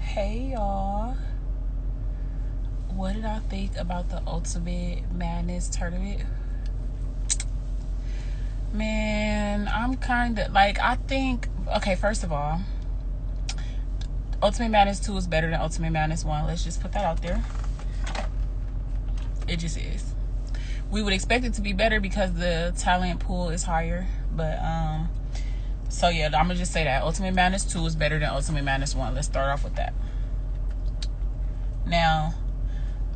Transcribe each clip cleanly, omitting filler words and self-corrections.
Hey y'all, what did I think about the Ultimate Madness tournament? Man, I'm kind of like, I think, okay, first of all, Ultimate Madness 2 is better than Ultimate Madness 1. Let's just put that out there. It just is. We would expect it to be better because the talent pool is higher, but so yeah, I'm gonna just say that Ultimate Madness 2 is better than Ultimate Madness 1. Let's start off with that. Now,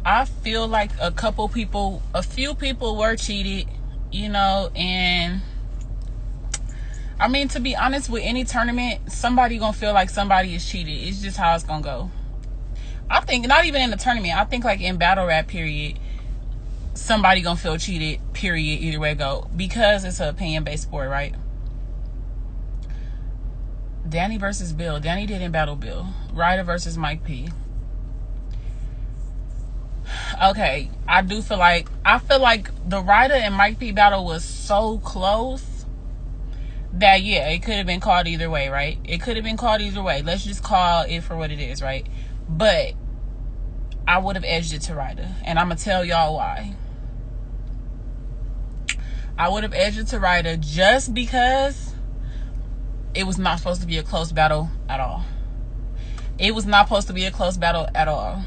I feel like a few people were cheated, and I mean, to be honest, with any tournament, somebody gonna feel like somebody is cheated. It's just how it's gonna go. I think not even in the tournament, I think like in battle rap period, somebody gonna feel cheated, period, either way it go, because it's an opinion-based sport, right? Danny versus Bill. Danny didn't battle Bill. Ryda versus Mike P. Okay, I feel like the Ryda and Mike P battle was so close that, yeah, it could have been called either way, right? It could have been called either way. Let's just call it for what it is, right? But I would have edged it to Ryda, and I'm going to tell y'all why. I would have edged it to Ryda just because it was not supposed to be a close battle at all. It was not supposed to be a close battle at all.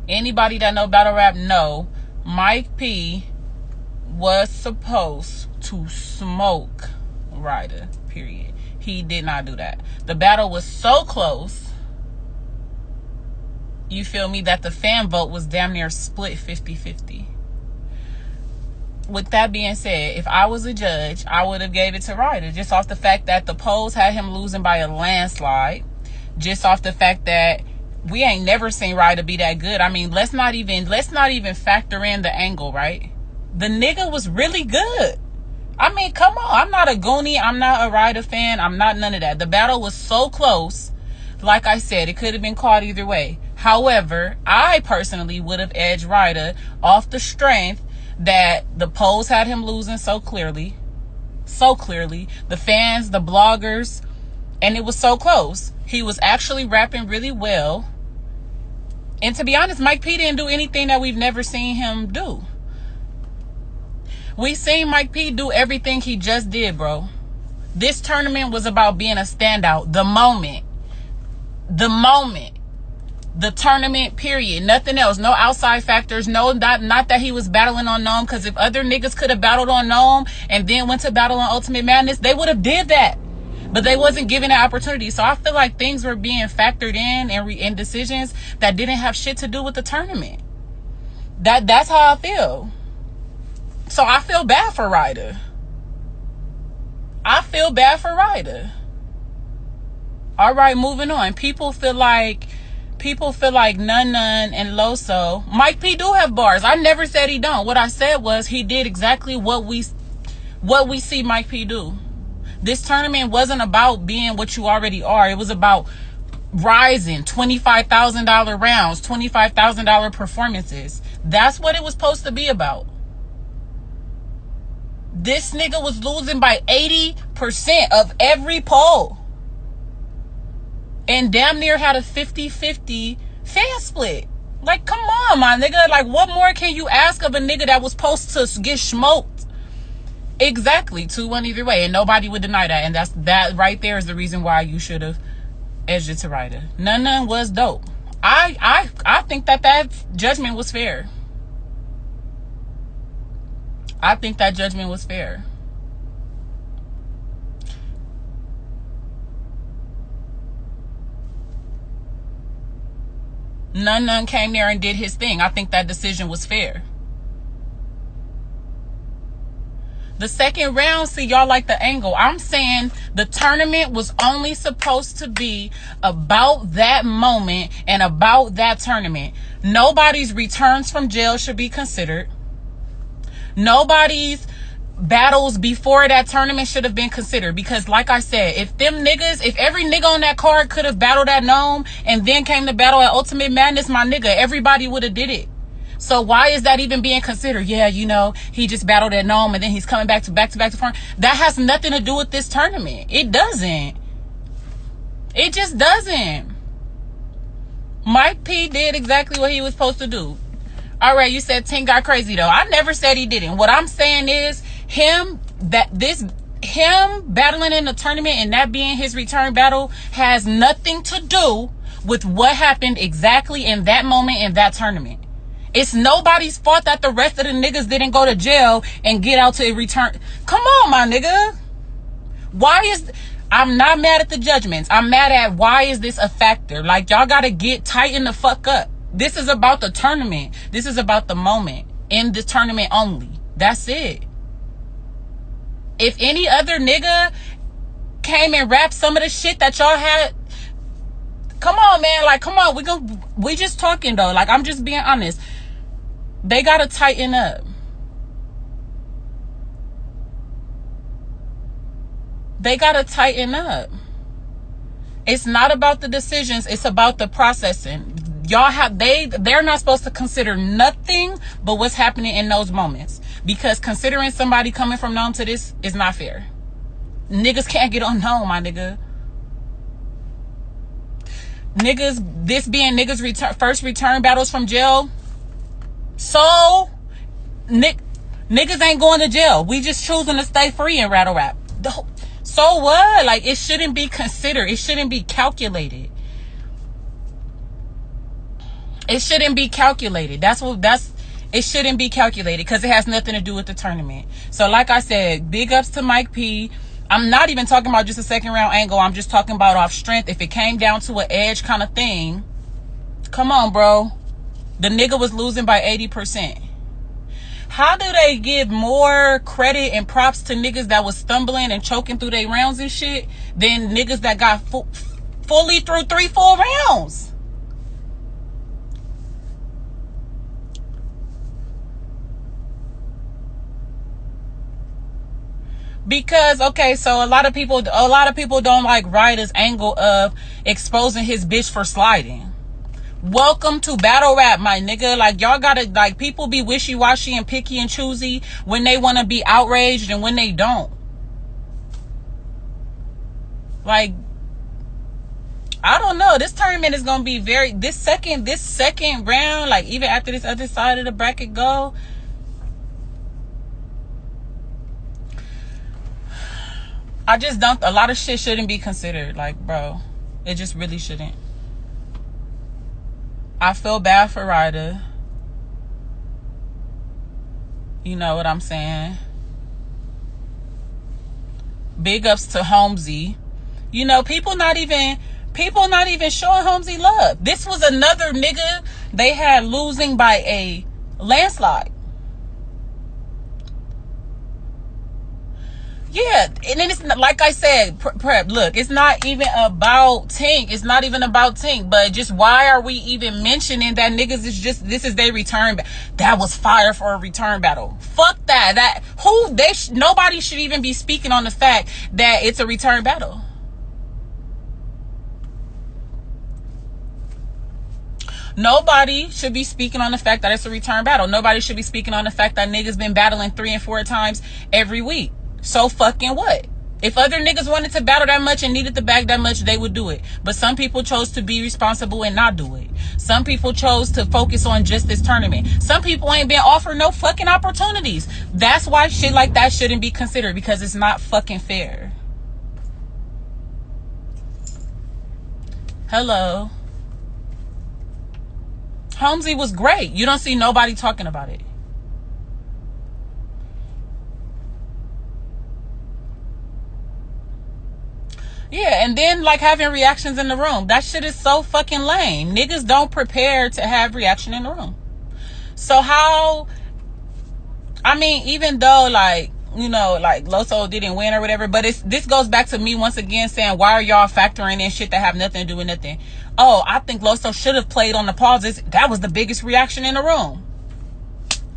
Anybody that know battle rap know Mike P was supposed to smoke Ryda, period. He did not do that. The battle was so close, you feel me, that the fan vote was damn near split 50-50. With that being said, if I was a judge, I would have gave it to Ryda just off the fact that the polls had him losing by a landslide, just off the fact that we ain't never seen Ryda be that good. I mean, let's not even factor in the angle, right? The nigga was really good. I mean, come on. I'm not a Goonie. I'm not a Ryda fan. I'm not none of that. The battle was so close. Like I said, it could have been called either way. However, I personally would have edged Ryda off the strength that the polls had him losing so clearly. So clearly. The fans, the bloggers, and it was so close. He was actually rapping really well. And to be honest, Mike P didn't do anything that we've never seen him do. We seen Mike P do everything he just did, bro. This tournament was about being a standout. The moment. The tournament, period. Nothing else. No outside factors. No, not that he was battling on Gnome, because if other niggas could have battled on Gnome and then went to battle on Ultimate Madness, they would have did that. But they wasn't given that opportunity. So I feel like things were being factored in decisions that didn't have shit to do with the tournament. That's how I feel. So I feel bad for Ryda. All right, moving on. People feel like Nun and Loso. Mike P do have bars. I never said he don't. What I said was he did exactly what we see Mike P do. This tournament wasn't about being what you already are. It was about rising. $25,000 rounds, $25,000 performances. That's what it was supposed to be about. This nigga was losing by 80% of every poll. And damn near had a 50-50 fan split. Like, come on, my nigga. Like, what more can you ask of a nigga that was supposed to get smoked? Exactly. 2-1 either way. And nobody would deny that. And that right there is the reason why you should have edged it to Ryda. None was dope. I think that judgment was fair. I think that judgment was fair. None came there and did his thing. I think that decision was fair. The second round, see, y'all like the angle. I'm saying the tournament was only supposed to be about that moment and about that tournament. Nobody's returns from jail should be considered. Nobody's battles before that tournament should have been considered, because like I said, if every nigga on that card could have battled at Gnome and then came to battle at Ultimate Madness, my nigga, everybody would have did it. So why is that even being considered? Yeah, he just battled at Gnome and then he's coming back to farm. That has nothing to do with this tournament. It doesn't. It just doesn't. Mike P did exactly what he was supposed to do. All right, you said Tink got crazy though. I never said he didn't. What I'm saying is him battling in the tournament and that being his return battle has nothing to do with what happened exactly in that moment in that tournament. It's nobody's fault that the rest of the niggas didn't go to jail and get out to return. Come on, my nigga. I'm not mad at the judgments. I'm mad at why is this a factor? Like, y'all gotta tighten the fuck up. This is about the tournament. This is about the moment in the tournament only. That's it. If any other nigga came and rapped some of the shit that y'all had, come on, man. Like, come on. We just talking though. Like, I'm just being honest. They gotta tighten up. They gotta tighten up. It's not about the decisions. It's about the processing. They're not supposed to consider nothing but what's happening in those moments. Because considering somebody coming from known to this is not fair. Niggas can't get unknown, my nigga. This being niggas' first return battles from jail. So, niggas ain't going to jail. We just choosing to stay free and rattle rap. So what? Like, it shouldn't be considered. It shouldn't be calculated. It shouldn't be calculated. It shouldn't be calculated because it has nothing to do with the tournament. So like I said, big ups to Mike P. I'm not even talking about just a second round angle. I'm just talking about off strength. If it came down to an edge kind of thing, come on, bro. The nigga was losing by 80%. How do they give more credit and props to niggas that was stumbling and choking through their rounds and shit than niggas that got fully through 3-4 rounds? Because, okay, so a lot of people don't like Ryda's angle of exposing his bitch for sliding. Welcome to battle rap, my nigga. Like, y'all gotta, like, people be wishy-washy and picky and choosy when they want to be outraged and when they don't. Like, I don't know. This tournament is gonna be this second round, like, even after this other side of the bracket go, I just don't, a lot of shit shouldn't be considered. Like, bro, it just really shouldn't. I feel bad for Ryda. You know what I'm saying? Big ups to Holmesy. You know, people not even showing Holmesy love. This was another nigga they had losing by a landslide. Yeah, and then it's not, like I said, Prep, look, it's not even about Tink. It's not even about Tink, but just why are we even mentioning that niggas is just, this is their return? That was fire for a return battle. Fuck that. Nobody should even be speaking on the fact that it's a return battle. Nobody should be speaking on the fact that it's a return battle. Nobody should be speaking on the fact that niggas been battling 3 and 4 times every week. So fucking what? If other niggas wanted to battle that much and needed to bag that much, they would do it. But some people chose to be responsible and not do it. Some people chose to focus on just this tournament. Some people ain't been offered no fucking opportunities. That's why shit like that shouldn't be considered, because it's not fucking fair. Hello. Holmesy was great. You don't see nobody talking about it. Yeah, and then like having reactions in the room. That shit is so fucking lame. Niggas don't prepare to have reaction in the room. So how, I mean, even though like, you know, like Loso didn't win or whatever, but this goes back to me once again saying, why are y'all factoring in shit that have nothing to do with nothing? Oh, I think Loso should have played on the pauses. That was the biggest reaction in the room.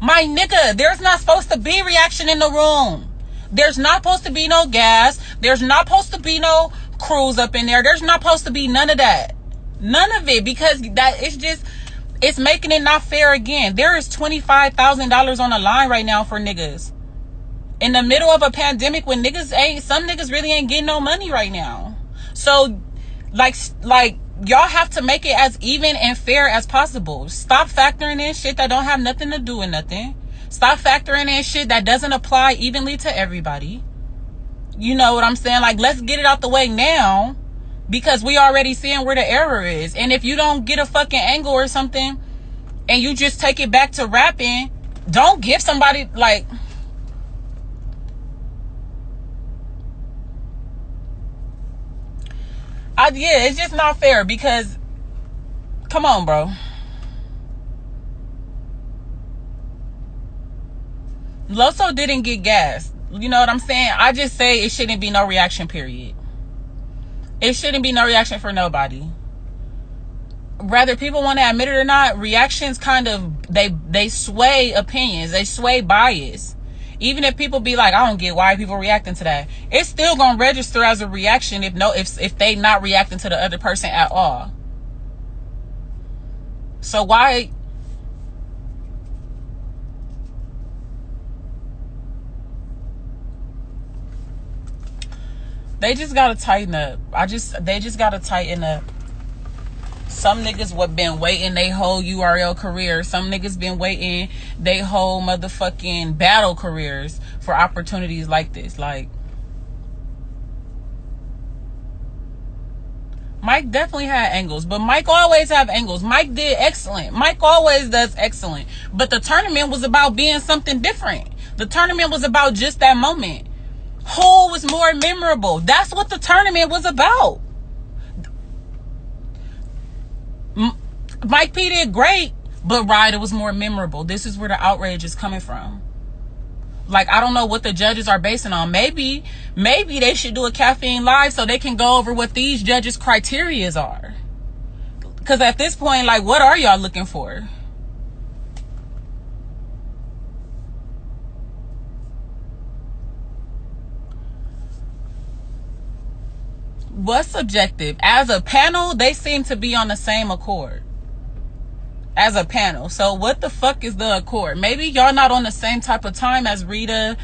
My nigga, there's not supposed to be reaction in the room. There's not supposed to be no gas. There's not supposed to be no crews up in there. There's not supposed to be none of that. None of it, because that it's making it not fair again. There is $25,000 on the line right now for niggas. In the middle of a pandemic when some niggas really ain't getting no money right now. So like y'all have to make it as even and fair as possible. Stop factoring in shit that don't have nothing to do with nothing. Stop factoring in shit that doesn't apply evenly to everybody. You know what I'm saying? Like, let's get it out the way now, because we already seeing where the error is. And if you don't get a fucking angle or something and you just take it back to rapping, don't give somebody like... yeah, it's just not fair, because come on, bro. Loso didn't get gassed. You know what I'm saying? I just say it shouldn't be no reaction, period. It shouldn't be no reaction for nobody. Whether people want to admit it or not, reactions kind of, they sway opinions. They sway bias. Even if people be like, I don't get why people reacting to that, it's still gonna register as a reaction if they not reacting to the other person at all. So why... They just gotta tighten up. They just gotta tighten up. Some niggas what been waiting they whole URL career. Some niggas been waiting they whole motherfucking battle careers for opportunities like this. Like, Mike definitely had angles, but Mike always have angles. Mike did excellent. Mike always does excellent. But the tournament was about being something different. The tournament was about just that moment. Who was more memorable? That's what the tournament was about. Mike P did great, but Ryda was more memorable. This is where the outrage is coming from. Like, I don't know what the judges are basing on. Maybe they should do a caffeine live so they can go over what these judges' criterias are. Because at this point, like, what are y'all looking for? What's subjective? As a panel, they seem to be on the same accord. As a panel. So what the fuck is the accord? Maybe y'all not on the same type of time as Ryda,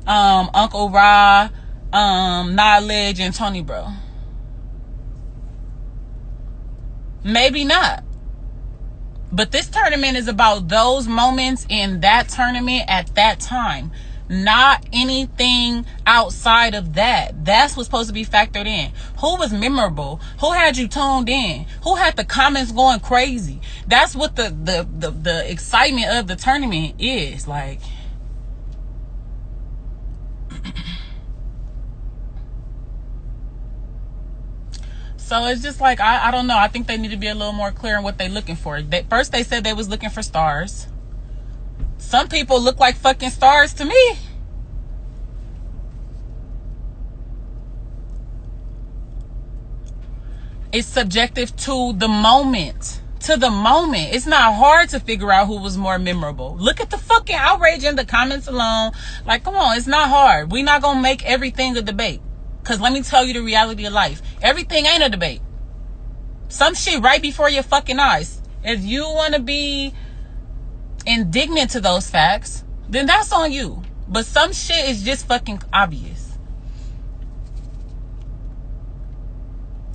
Uncle Ra, Knowledge, and Tony Bro. Maybe not. But this tournament is about those moments in that tournament at that time. Not anything outside of that. That's what's supposed to be factored in. Who was memorable? Who had you tuned in? Who had the comments going crazy? That's what the excitement of the tournament is. Like, so it's just like, I don't know. I think they need to be a little more clear on what they're looking for. First they said they was looking for stars. Some people look like fucking stars to me. It's subjective to the moment. To the moment. It's not hard to figure out who was more memorable. Look at the fucking outrage in the comments alone. Like, come on, it's not hard. We're not gonna make everything a debate. Because let me tell you the reality of life. Everything ain't a debate. Some shit right before your fucking eyes. If you want to be indignant to those facts, then that's on you. But some shit is just fucking obvious.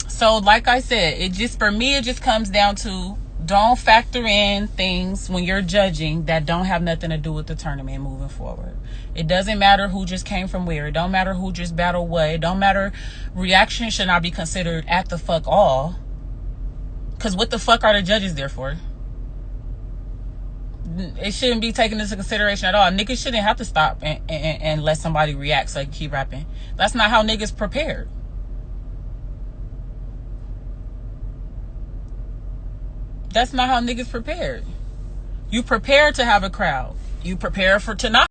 So like I said, for me it just comes down to, don't factor in things when you're judging that don't have nothing to do with the tournament moving forward. It doesn't matter who just came from where. It don't matter who just battled what. It don't matter. Reaction should not be considered at the fuck all. Because what the fuck are the judges there for? It shouldn't be taken into consideration at all. Niggas shouldn't have to stop and let somebody react so they can keep rapping. That's not how niggas prepared. That's not how niggas prepared. You prepare to have a crowd. You prepare for to not